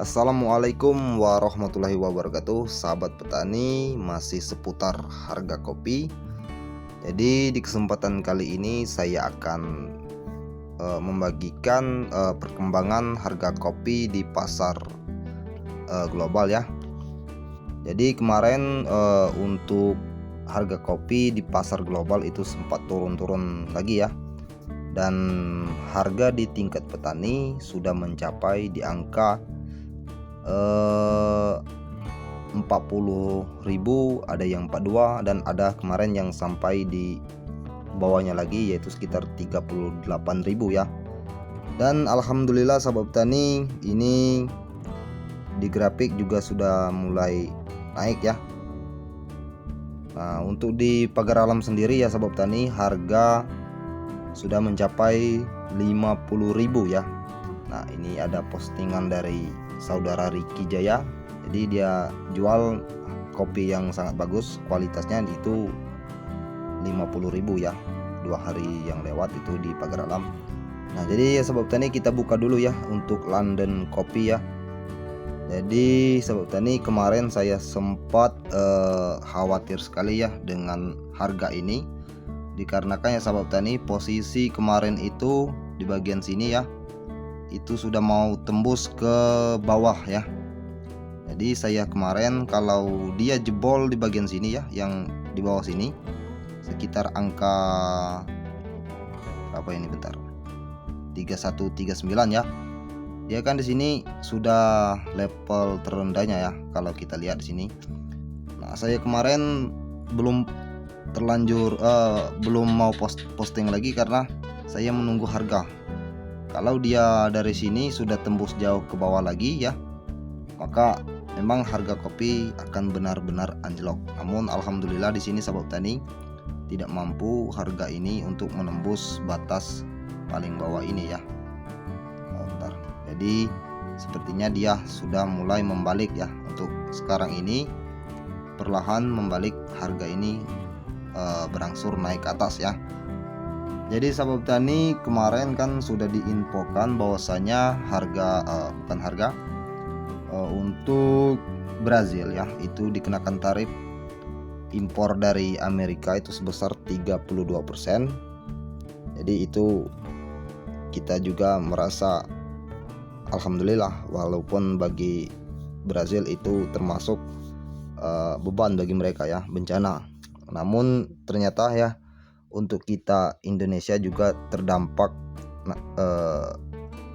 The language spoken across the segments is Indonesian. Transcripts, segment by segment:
Assalamualaikum warahmatullahi wabarakatuh. Sahabat petani, masih seputar harga kopi. Jadi di kesempatan kali ini saya akan membagikan perkembangan harga kopi di pasar global ya. Jadi kemarin untuk harga kopi di pasar global itu sempat turun-turun lagi ya. Dan harga di tingkat petani sudah mencapai di angka 40.000, ada yang 42, dan ada kemarin yang sampai di bawahnya lagi yaitu sekitar 38.000 ya. Dan alhamdulillah sahabat petani, ini di grafik juga sudah mulai naik ya. Nah, untuk di pagar alam sendiri ya sahabat petani, harga sudah mencapai 50.000 ya. Nah, ini ada postingan dari saudara Ricky Jaya. Jadi dia jual kopi yang sangat bagus, kualitasnya itu 50.000 ya. 2 hari yang lewat itu di pagar alam. Nah, jadi sahabat petani, kita buka dulu ya untuk London kopi ya. Jadi sahabat petani, kemarin saya sempat khawatir sekali ya dengan harga ini, dikarenakan ya sahabat petani, posisi kemarin itu di bagian sini ya, itu sudah mau tembus ke bawah ya. Jadi saya kemarin, kalau dia jebol di bagian sini ya, yang di bawah sini sekitar angka berapa ini, bentar, 3139 ya. Dia kan di sini sudah level terendahnya ya kalau kita lihat di sini. Nah, saya kemarin belum mau posting lagi karena saya menunggu harga. Kalau dia dari sini sudah tembus jauh ke bawah lagi ya, maka memang harga kopi akan benar-benar anjlok. Namun alhamdulillah di sini sahabat petani tidak mampu harga ini untuk menembus batas paling bawah ini ya. Bentar. Jadi sepertinya dia sudah mulai membalik ya. Untuk sekarang ini perlahan membalik, harga ini berangsur naik ke atas ya. Jadi sahabat petani, kemarin kan sudah diinfokan bahwasanya untuk Brazil ya, itu dikenakan tarif impor dari Amerika itu sebesar 32%. Jadi itu kita juga merasa alhamdulillah, walaupun bagi Brazil itu termasuk beban bagi mereka ya, bencana. Namun ternyata ya, untuk kita Indonesia juga terdampak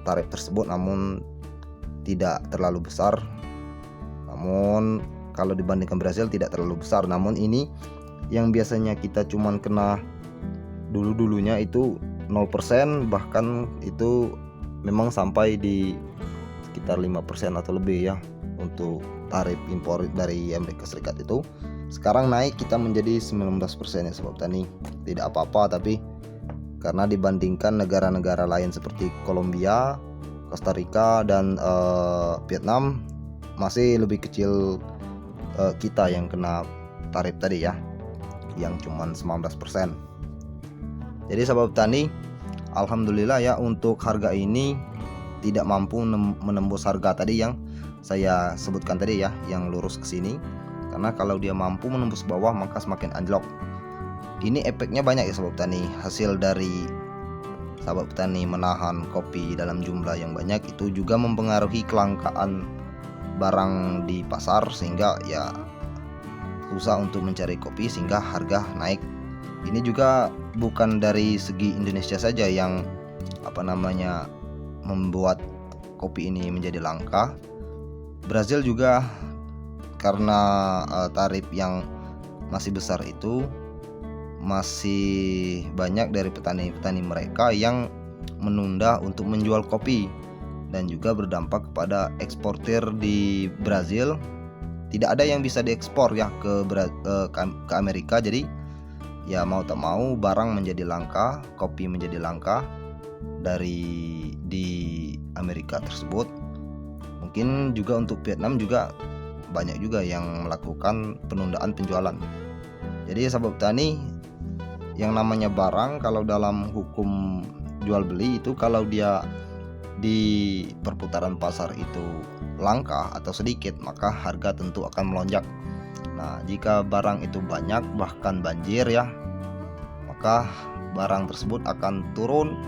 tarif tersebut, namun tidak terlalu besar. Namun kalau dibandingkan Brazil tidak terlalu besar. Namun ini yang biasanya kita cuman kena dulunya itu 0%, bahkan itu memang sampai di sekitar 5% atau lebih ya untuk tarif impor dari Amerika Serikat itu. Sekarang naik kita menjadi 19% ya sahabat petani. Tidak apa-apa, tapi karena dibandingkan negara-negara lain seperti Kolombia, Costa Rica, dan Vietnam, masih lebih kecil kita yang kena tarif tadi ya, yang cuman 19%. Jadi sahabat petani, alhamdulillah ya, untuk harga ini tidak mampu menembus harga tadi yang saya sebutkan tadi ya, yang lurus ke sini. Karena kalau dia mampu menembus bawah, maka semakin anjlok. Ini efeknya banyak ya sahabat petani. Hasil dari sahabat petani menahan kopi dalam jumlah yang banyak itu juga mempengaruhi kelangkaan barang di pasar, sehingga ya susah untuk mencari kopi, sehingga harga naik. Ini juga bukan dari segi Indonesia saja yang membuat kopi ini menjadi langka. Brazil juga, karena tarif yang masih besar itu, masih banyak dari petani-petani mereka yang menunda untuk menjual kopi, dan juga berdampak kepada eksportir di Brazil. Tidak ada yang bisa diekspor ya ke Amerika. Jadi ya mau tak mau barang menjadi langka, kopi menjadi langka di Amerika tersebut. Mungkin juga untuk Vietnam juga banyak juga yang melakukan penundaan penjualan. Jadi sahabat petani, yang namanya barang kalau dalam hukum jual beli itu, kalau dia di perputaran pasar itu langka atau sedikit, maka harga tentu akan melonjak. Nah, jika barang itu banyak bahkan banjir ya, maka barang tersebut akan turun.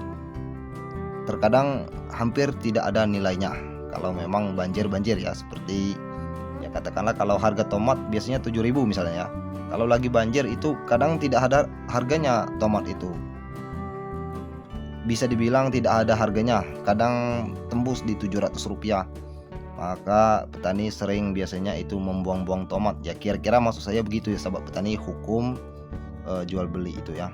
Terkadang hampir tidak ada nilainya kalau memang banjir ya, seperti ya katakanlah kalau harga tomat biasanya 7.000 misalnya ya. Kalau lagi banjir itu kadang tidak ada harganya, tomat itu bisa dibilang tidak ada harganya, kadang tembus di 700 rupiah. Maka petani sering biasanya itu membuang-buang tomat ya, kira-kira maksud saya begitu ya sahabat petani, hukum jual beli itu ya.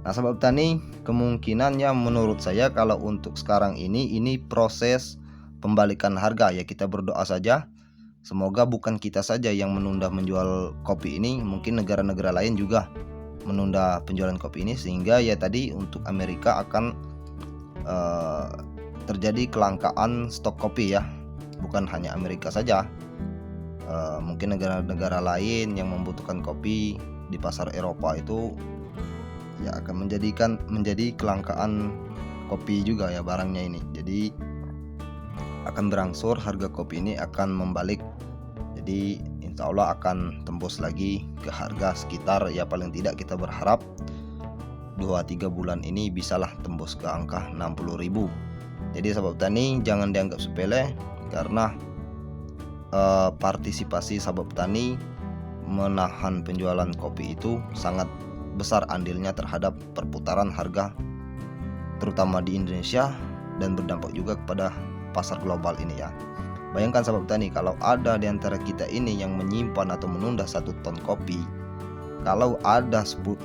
Nah sahabat petani, kemungkinannya menurut saya kalau untuk sekarang ini proses pembalikan harga ya, kita berdoa saja semoga bukan kita saja yang menunda menjual kopi ini, mungkin negara-negara lain juga menunda penjualan kopi ini, sehingga ya tadi untuk Amerika akan terjadi kelangkaan stok kopi ya. Bukan hanya Amerika saja, mungkin negara-negara lain yang membutuhkan kopi di pasar Eropa itu ya akan menjadi kelangkaan kopi juga ya barangnya ini. Jadi akan berangsur harga kopi ini akan membalik. Jadi insya Allah akan tembus lagi ke harga sekitar ya, paling tidak kita berharap 2-3 bulan ini bisalah tembus ke angka 60.000. Jadi sahabat petani jangan dianggap sepele, karena partisipasi sahabat petani menahan penjualan kopi itu sangat besar andilnya terhadap perputaran harga, terutama di Indonesia, dan berdampak juga kepada pasar global ini ya. Bayangkan sahabat petani, kalau ada di antara kita ini yang menyimpan atau menunda 1 ton kopi, kalau ada 1.000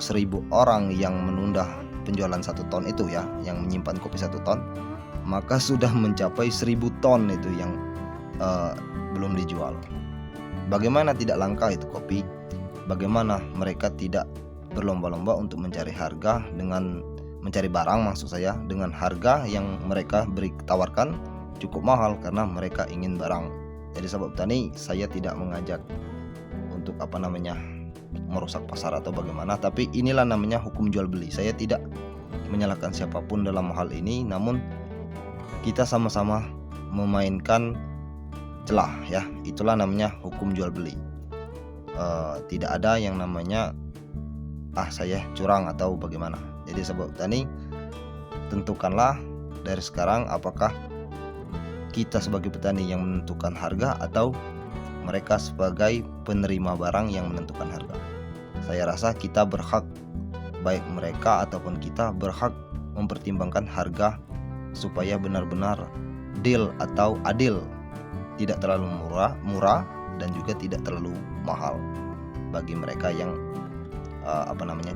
orang yang menunda penjualan 1 ton itu ya, yang menyimpan kopi 1 ton, maka sudah mencapai 1.000 ton itu yang belum dijual. Bagaimana tidak langka itu kopi? Bagaimana mereka tidak berlomba-lomba untuk mencari harga dengan mencari barang, maksud saya, dengan harga yang mereka tawarkan cukup mahal karena mereka ingin barang. Jadi sahabat petani, saya tidak mengajak untuk merusak pasar atau bagaimana, tapi inilah namanya hukum jual beli. Saya tidak menyalahkan siapapun dalam hal ini, namun kita sama-sama memainkan celah ya, itulah namanya hukum jual beli. Tidak ada yang namanya saya curang atau bagaimana. Jadi sahabat petani, tentukanlah dari sekarang apakah kita sebagai petani yang menentukan harga atau mereka sebagai penerima barang yang menentukan harga. Saya rasa kita berhak, baik mereka ataupun kita berhak mempertimbangkan harga supaya benar-benar deal atau adil, tidak terlalu murah dan juga tidak terlalu mahal bagi mereka yang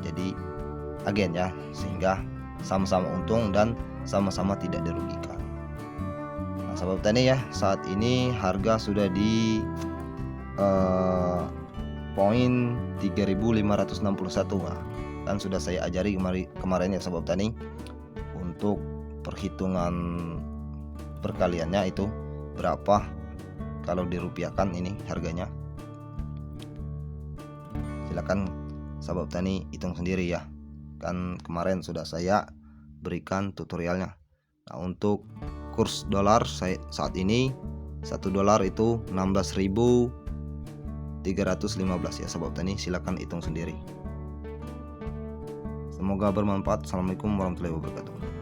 jadi agen ya, sehingga sama-sama untung dan sama-sama tidak dirugikan. Nah sahabat petani ya, saat ini harga sudah di poin 3.561 kan sudah saya ajari kemarin ya sahabat petani, untuk perhitungan perkaliannya itu berapa kalau dirupiahkan ini harganya. Silakan sahabat petani hitung sendiri ya, kan kemarin sudah saya berikan tutorialnya. Nah untuk kurs dolar saat ini 1 dolar itu 16.315 ya sahabat petani, silakan hitung sendiri. Semoga bermanfaat. Assalamualaikum warahmatullahi wabarakatuh.